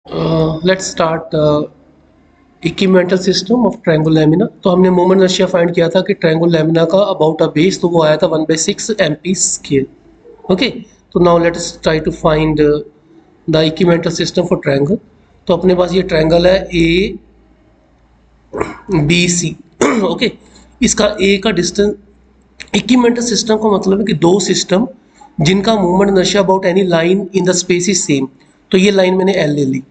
Let's start equimomental system of triangle lamina. तो हमने moment inertia find किया था कि ट्रायंगल लैमिना का अबाउट अ बेस, तो वो आया था 1/6 एमपी स्केल। ओके, तो now let's try to find the equimomental system for triangle. तो अपने पास ये ट्रायंगल है ए बी सी। ओके, इसका ए का डिस्टेंस, इक्विमेंटल सिस्टम का मतलब है कि दो सिस्टम जिनका movement inertia about any line in the space is same. तो ये लाइन मैंने एल ले ली।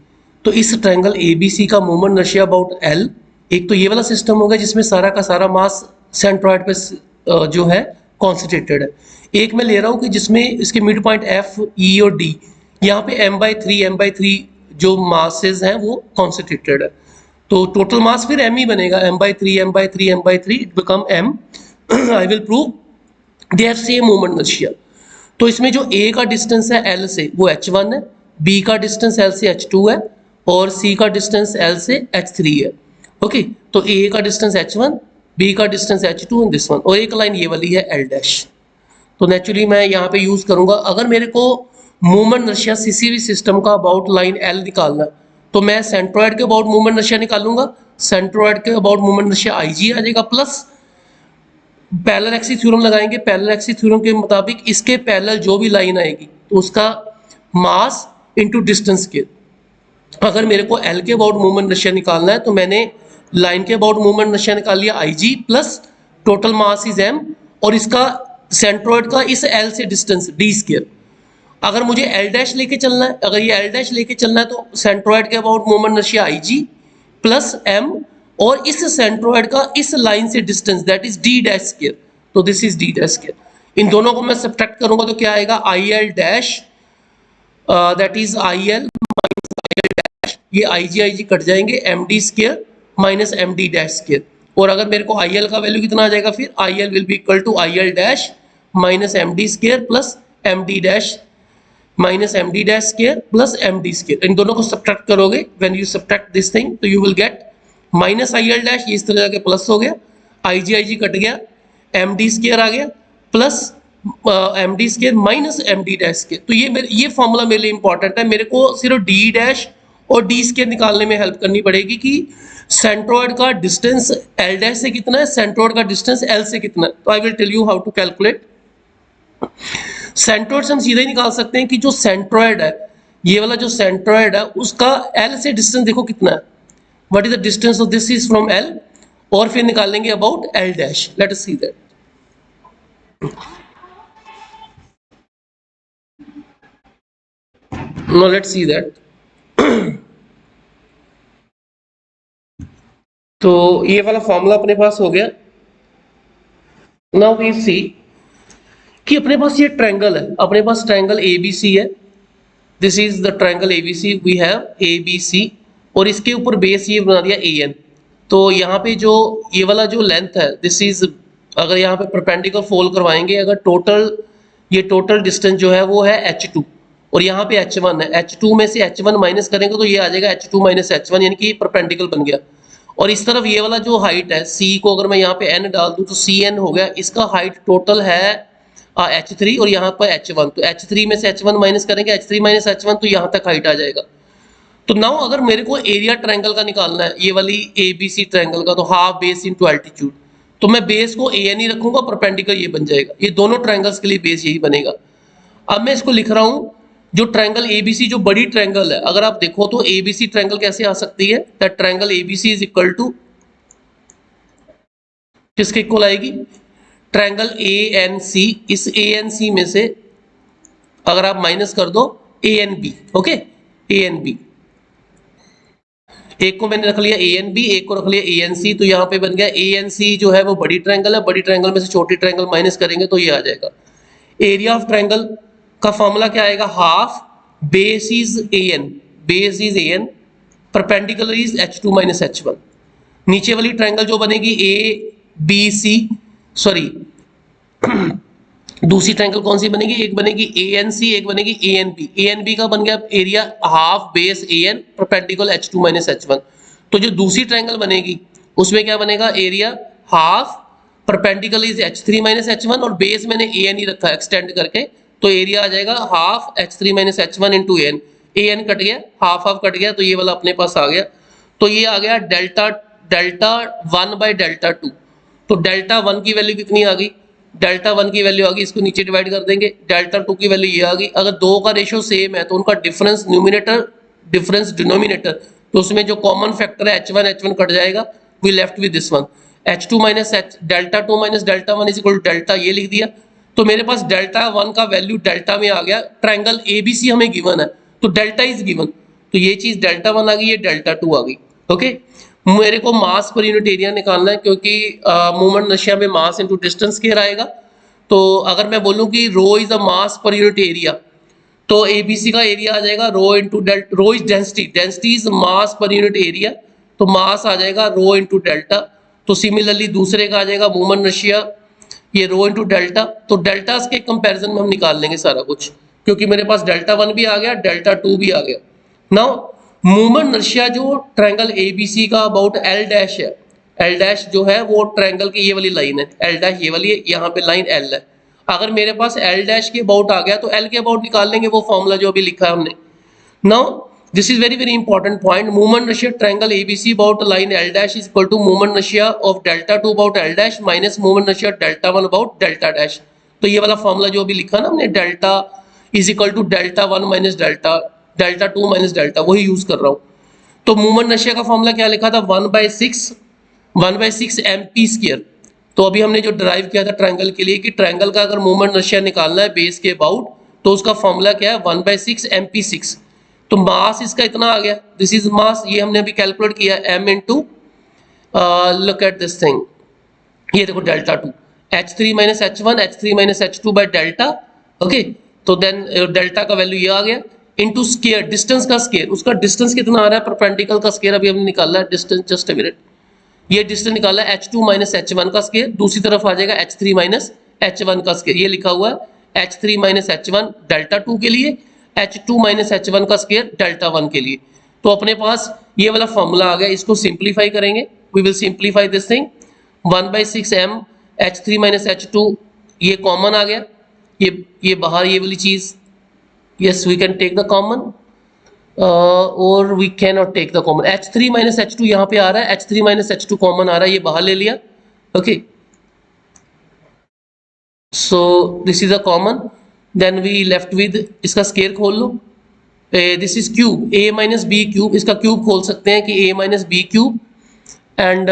तो इस ट्रायंगल ए बी सी का मूवमेंट इनर्शिया अबाउट एल, एक तो ये वाला सिस्टम होगा जिसमें सारा का सारा मास सेंट्रॉइड पे जो है कॉन्सेंट्रेटेड है। एक मैं ले रहा हूँ कि जिसमें इसके मिड पॉइंट एफ ई और डी, यहाँ पे m/3 जो मासेस हैं वो कॉन्सेंट्रेटेड है। तो टोटल मास फिर m ही बनेगा, m/3 it become m। I will prove they have same moment inertia. तो इसमें जो a का डिस्टेंस है l से वो h1 है, b का डिस्टेंस l से h2 है और c का डिस्टेंस l से h3 है। ओके, तो a का डिस्टेंस h1, b का distance h2 and this one, और एक लाइन ये वाली है l डैश। तो नेचुरली मैं यहाँ पे यूज करूंगा, अगर मेरे को मूवमेंट इनर्शिया किसी भी सिस्टम का अबाउट लाइन l निकालना, तो मैं सेंट्रोइड के अबाउट मूवमेंट इनर्शिया निकालूंगा। सेंट्रोइड के अबाउट मूवमेंट इनर्शिया IG आ जाएगा, प्लस पैरेलल एक्सिस थ्योरम लगाएंगे। पैरेलल एक्सिस थ्योरम के मुताबिक इसके पैरेलल जो भी लाइन आएगी तो उसका मास इनटू डिस्टेंस के, अगर मेरे को L के अबाउट मूवमेंट इनर्शिया निकालना है तो मैंने लाइन के अबाउट मूवमेंट इनर्शिया निकाल लिया IG, plus total mass is m, और इसका सेंट्रोइड का इस L से डिस्टेंस d स्क्वायर। अगर मुझे L डैश लेके चलना है, अगर ये L डैश लेके चलना है तो सेंट्रोइड के about movement inertia IG plus m, और इस सेंट्रोइड का इस लाइन से distance that is d dash square. तो this is d dash square. इन दोनों को मैं सब्ट्रैक्ट करूंगा तो क्या आएगा, IL dash that is IL, ये IG कट जाएंगे, MD square minus MD dash square. और अगर मेरे को IL का वैल्यू कितना आ जाएगा, फिर IL will be equal to IL dash minus MD square plus MD dash minus MD dash square plus MD square. इन दोनों को सब्ट्रैक्ट करोगे, when you subtract this thing तो you will get minus IL dash, ये इस तरह जाके plus हो गया, IG कट गया, MD स्क्वायर आ गया plus MD square minus MD dash square. तो ये फॉर्मूला मेरे लिए इंपॉर्टेंट है, मेरे को सिर्फ D डैश और D स्क्वायर निकालने में हेल्प करनी पड़ेगी कि सेंट्रोइड का डिस्टेंस L डैश से कितना है, सेंट्रोइड का डिस्टेंस L से कितना है। तो I will tell you how to calculate. Centroid से हम सीधा ही निकाल सकते हैं कि जो सेंट्रोइड है, ये वाला जो सेंट्रोइड है उसका L से डिस्टेंस देखो कितना है, what is the distance of this is from L, और फिर निकालेंगे about L dash. Let us see that. No let's see that. तो ये वाला फॉर्मूला अपने पास हो गया। नाउ वी सी कि अपने पास ये ट्रायंगल है, अपने पास ट्रायंगल ABC है। This is the triangle ABC, we have ABC, और इसके ऊपर बेस ये बना दिया AN। तो यहाँ पे जो ये वाला जो लेंथ है, दिस इज, अगर यहाँ पे परपेंडिकुलर फोल्ड करवाएंगे, अगर टोटल ये टोटल डिस्टेंस जो है वो है H2, और यहाँ पे H1 है, H2 में से H1 माइनस करेंगे तो ये आ जाएगा H2 माइनस H1, यानी कि परपेंडिकुलर बन गया। और इस तरफ ये वाला जो हाइट है C को अगर मैं यहाँ पे n डाल दूं तो CN हो गया, इसका हाइट टोटल है H3, और यहाँ पर H1, तो H3 में से H1 माइनस करेंगे, H3 माइनस H1, तो यहाँ तक हाइट आ जाएगा। तो नाउ अगर मेरे को एरिया ट्रायंगल का निकालना है, ये वाली ABC ट्रायंगल का, तो हाफ बेस इनटू एल्टीट्यूड, तो मैं बेस को AN ही रखूंगा, परपेंडिकुलर ये बन जाएगा। ये दोनों ट्रायंगल्स के लिए बेस यही बनेगा। अब मैं इसको लिख रहा हूं, जो ट्रायंगल ABC जो बड़ी ट्रायंगल है, अगर आप देखो तो ABC ट्रायंगल कैसे आ सकती है, that triangle ABC is equal to किसके इक्वल आएगी, ट्रायंगल ANC। इस ANC में से अगर आप माइनस कर दो ANB, ओके, ANB, एक को मैंने रख लिया ANB, एक को रख लिया ANC, तो यहाँ पे बन गया ANC जो है वो बड़ी ट्रायंगल है, बड़ी ट्रायंगल में से छोटी ट्रायंगल माइनस करेंगे तो ये आ जाएगा। एरिया ऑफ ट्रायंगल का फॉर्मूला क्या आएगा, half base is AN, base is AN, perpendicular is H2 minus H1। नीचे वाली ट्रायंगल जो बनेगी ABC, सॉरी दूसरी ट्रायंगल कौन सी बनेगी, एक बनेगी ANC, एक बनेगी ANB। ANB का बन गया area half base AN, perpendicular H2 minus H1। तो जो दूसरी ट्रायंगल बनेगी उसमें क्या बनेगा, area half perpendicular is H3 minus H1, और बेस मैंने AN ही रखा है एक्सटेंड करके, तो एरिया आ जाएगा half H3 minus H1 into AN। A N कट गया, हाफ हाफ कट गया, तो ये वाला अपने पास आ गया। तो ये आ गया डेल्टा डेल्टा 1 बाई डेल्टा 2। तो डेल्टा 1 की वैल्यू कितनी आ गई, डेल्टा 1 की वैल्यू आ गई, इसको नीचे डिवाइड कर देंगे, डेल्टा 2 की वैल्यू ये आ गई। अगर दो का रेशियो सेम है तो उनका डिफरेंस न्यूमिनेटर डिफरेंस डिनोमिनेटर, तो उसमें जो कॉमन फैक्टर है h1 कट जाएगा, we left with this one, h2 minus H delta 2 minus delta 1 is equal to delta, ये लिख दिया। तो मेरे पास डेल्टा 1 का वैल्यू डेल्टा में आ गया, ट्रायंगल एबीसी हमें गिवन है, तो डेल्टा इज गिवन, तो ये चीज डेल्टा 1 आ गई, ये डेल्टा 2 आ गई। ओके, मेरे को मास पर यूनिट एरिया निकालना है, क्योंकि मूवमेंट इनर्शिया में मास इनटू डिस्टेंस स्क्वायर आएगा। तो अगर मैं बोलूं कि रो is a mass per unit area, तो एबीसी का एरिया आ जाएगा rho into delta, rho is density, density is mass per unit area, तो मास आ जाएगा रो इंटू डेल्टा। तो सिमिलरली दूसरे का आ जाएगा मूवमेंट इनर्शिया, ये रो इंटू डेल्टा। तो डेल्टा के कंपैरिजन में हम निकाल लेंगे सारा कुछ, क्योंकि मेरे पास डेल्टा 1 भी आ गया, डेल्टा 2 भी आ गया। नाउ मूवमेंट इनर्शिया जो ट्रायंगल एबीसी का अबाउट एल डैश है, एल डैश जो है वो ट्रायंगल की ये वाली लाइन है, एल डैश ये वाली है, यहाँ पे लाइन एल है। अगर मेरे पास एल डैश के अबाउट आ गया तो एल के अबाउट निकाल लेंगे, वो फॉर्मूला जो अभी लिखा है हमने। Now this is very very important point, movement inertia triangle ABC about line L dash is equal to movement inertia of delta 2 about L dash minus movement inertia delta 1 about delta dash. तो ये वाला formula जो अभी लिखा ना हमने, delta is equal to delta 1 minus delta, delta 2 minus delta, वही use कर रहा हूँ। तो मूवमेंट इनर्शिया का फॉर्मूला क्या लिखा था, 1/6 mp स्क्वायर। तो अभी हमने जो डिराइव किया था ट्रायंगल के लिए कि ट्रायंगल का अगर मूवमेंट इनर्शिया निकालना है बेस के अबाउट, तो उसका फॉर्मूला क्या है, 1/6 mp6। तो मास इसका इतना आ गया, दिस इज मास, ये हमने अभी कैलकुलेट किया m into, look at this thing, ये देखो delta 2, h3 minus h1 h3 minus h2 by delta. Okay, तो देन डेल्टा का वैल्यू ये आ गया इनटू स्क्वायर, डिस्टेंस का स्क्वायर, उसका डिस्टेंस कितना आ रहा है, परपेंडिकुलर का स्क्वायर अभी हमने निकाला है, डिस्टेंस जस्ट अ मिनट, ये डिस्टेंस निकाला है h2 माइनस h1 का स्क्वायर, दूसरी तरफ आ जाएगा h3 माइनस h1 का स्क्वायर, ये लिखा हुआ है h3 माइनस h1 डेल्टा 2 के लिए, h2 माइनस h1 का स्क्वायर डेल्टा 1 के लिए। तो अपने पास ये वाला फॉर्मूला आ गया, इसको सिंप्लीफाई करेंगे, we will simplify this thing, 1/6 m h3 minus h2, ये कॉमन आ गया, ये बाहर ये वाली चीज, yes we can take the common और we can not take the common, h3 minus h2 यहाँ पे आ रहा है, h3 माइनस h2 कॉमन आ रहा है, ये बाहर ले लिया। Okay, so this is a common, then we left with, इसका स्केयर खोल लो, this is cube, a minus B cube, इसका क्यूब खोल सकते हैं कि a minus B cube and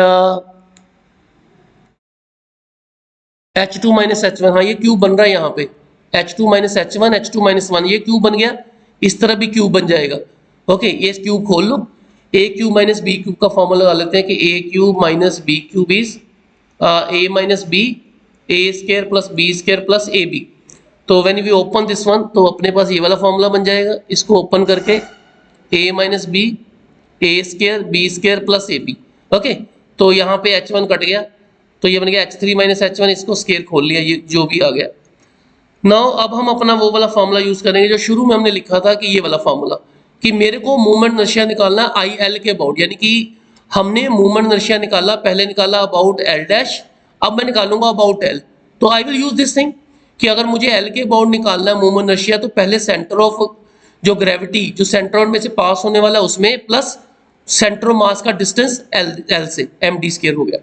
h2 minus h1, हाँ ये क्यूब बन रहा है यहाँ पे, h2 minus h1 h2 minus 1, ये क्यूब बन गया, इस तरह भी क्यूब बन जाएगा। ओके, ये क्यूब खोल लो, a cube minus B cube का फॉर्मूला लगा लेते हैं कि a cube minus B cube is a minus B, a square plus b square plus ab। तो when we open this one, तो अपने पास ये वाला फॉर्मूला बन जाएगा, इसको ओपन करके a minus B, a square b square plus ab। Okay, तो यहाँ पे h1 कट गया, तो ये बन गया h3 माइनस h1, इसको स्क्वायर खोल लिया, ये जो भी आ गया। नाउ अब हम अपना वो वाला फॉर्मूला यूज करेंगे जो शुरू में हमने लिखा था, कि ये वाला फॉर्मूला, कि मेरे को मूवमेंट इनर्शिया निकालना है आई एल के अबाउट, यानी कि हमने मूवमेंट इनर्शिया निकाला, पहले निकाला अबाउट एल डैश, अब मैं निकालूंगा अबाउट एल। तो I will use this thing कि अगर मुझे एल के अबाउट निकालना है मूवमेंट इनर्शिया, तो पहले सेंटर ऑफ जो ग्रेविटी जो सेंटर में से पास होने वाला है उसमें, प्लस सेंटर ऑफ मास का डिस्टेंस एल से, एम डी स्क्वायर हो गया।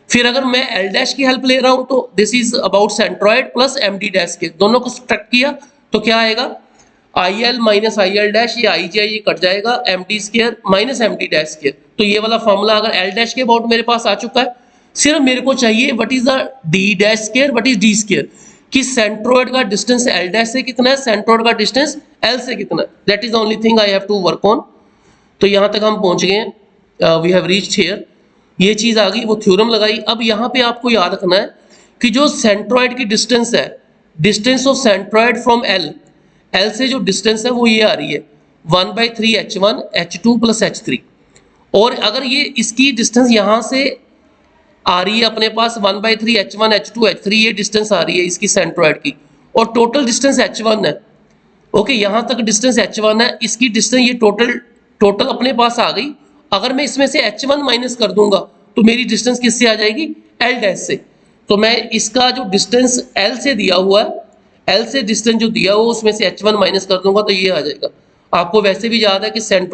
फिर अगर मैं एल डैश की हेल्प ले रहा हूं, तो this is about centroid plus M D dash के, दोनों को सब्ट्रैक्ट किया तो क्या आएगा, I L minus I L dash, ये आई जी आई कट जाएगा, M D square minus M D dash square. तो ये वाला फॉर्मूला अगर एल डैश के अबाउट मेरे पास आ चुका है, सिर्फ मेरे को चाहिए what is the D dash square, what is D square, कि सेंट्रोइड का डिस्टेंस एल डैश से कितना है, सेंट्रोइड का डिस्टेंस एल से कितना है, that is the only thing I have to work on. तो यहां तक हम पहुंच गए, वी हैव रीच्ड हियर, ये चीज आ गई, वो थ्योरम लगाई। अब यहाँ पे आपको याद रखना है कि जो सेंट्रॉइड की डिस्टेंस है, distance of centroid from L, L से जो डिस्टेंस है वो ये आ रही है 1/3 h1 h2 प्लस h3, और अगर ये इसकी डिस्टेंस यहाँ से आ रही है अपने पास 1/3 h1 h2 h3, ये डिस्टेंस आ रही है इसकी सेंट्रॉइड की, और टोटल डिस्टेंस h1 है। ओके, यहाँ तक डिस्टेंस h1 है, इसकी डिस्टेंस ये टोटल अपने पास आ गई। अगर मैं इसमें से h1 माइनस कर दूंगा तो मेरी डिस्टेंस किससे आ जाएगी, l डैश से। तो मैं इसका जो डिस्टेंस l से दिया हुआ है, l से डिस्टेंस जो दिया हुआ उसमें से h1 माइनस कर दूंगा तो ये आ जाएगा। आपको वैसे भी याद है कि सेंट्रोइड